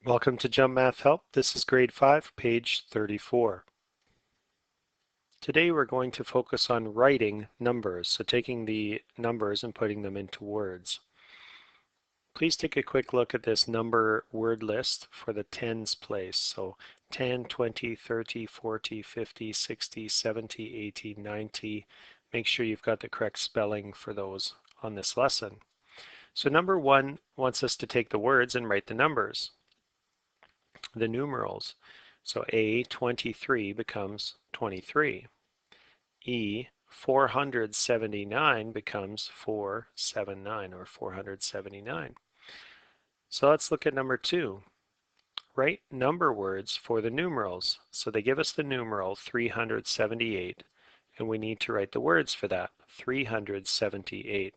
Welcome to Jump Math Help. This is grade 5, page 34. Today we're going to focus on writing numbers, so taking the numbers and putting them into words. Please take a quick look at this number word list for the tens place. So 10, 20, 30, 40, 50, 60, 70, 80, 90. Make sure you've got the correct spelling for those on this lesson. So number 1 wants us to take the words and write the numbers, the numerals. So A23 becomes 23. E 479 becomes 479 or 479. So let's look at number 2. Write number words for the numerals. So they give us the numeral 378 and we need to write the words for that, 378.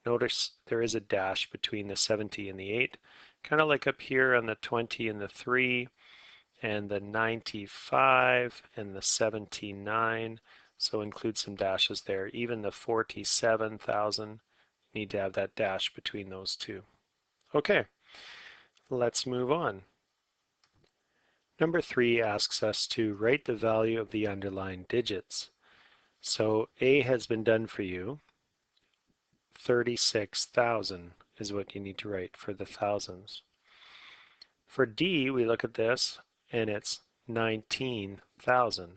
Notice there is a dash between the 70 and the 8, kind of like up here on the 20 and the 3, and the 95 and the 79. So include some dashes there. Even the 47,000, need to have that dash between those two. Okay, let's move on. Number 3 asks us to write the value of the underlined digits. So A has been done for you. 36,000 is what you need to write for the thousands. For D, we look at this and it's 19,000.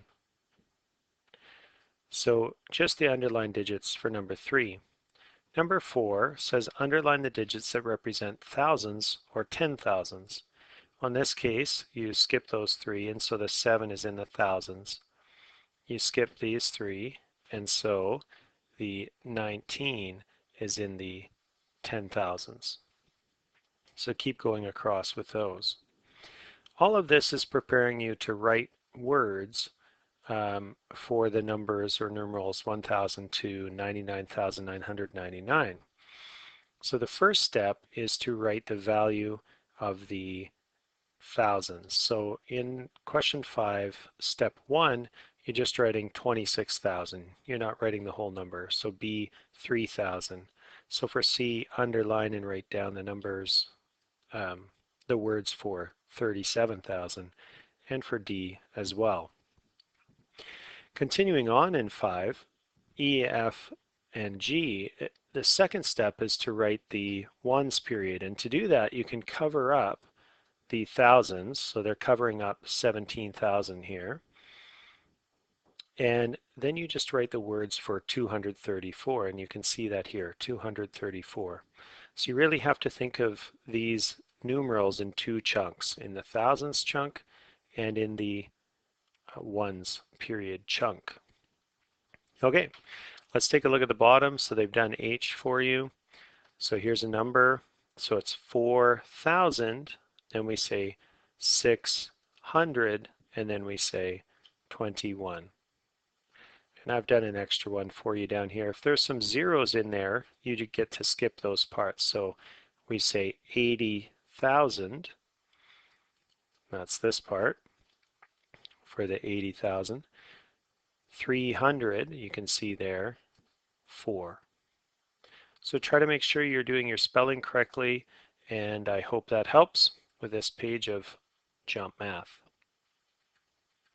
So just the underlined digits for number 3. Number 4 says underline the digits that represent thousands or 10,000s. On this case, you skip those 3, and so the 7 is in the thousands. You skip these 3, and so the 19 is in the 10,000s. So keep going across with those. All of this is preparing you to write words for the numbers or numerals 1,000 to 99,999. So the first step is to write the value of the thousands. So in question 5, step 1, you're just writing 26,000. You're not writing the whole number. So B, 3,000. So for C, underline and write down the numbers, the words for 37,000, and for D as well. Continuing on in 5, E, F, and G, the second step is to write the ones period. And to do that, you can cover up the thousands. So they're covering up 17,000 here. And then you just write the words for 234. And you can see that here, 234. So you really have to think of these numerals in two chunks, in the thousands chunk and in the ones period chunk. Okay, let's take a look at the bottom. So they've done H for you. So here's a number. So it's 4,000, and we say 600, and then we say 21. And I've done an extra one for you down here. If there's some zeros in there, you get to skip those parts. So we say 80,000. That's this part for the 80,000. 300, you can see there, 4. So try to make sure you're doing your spelling correctly, and I hope that helps with this page of Jump Math.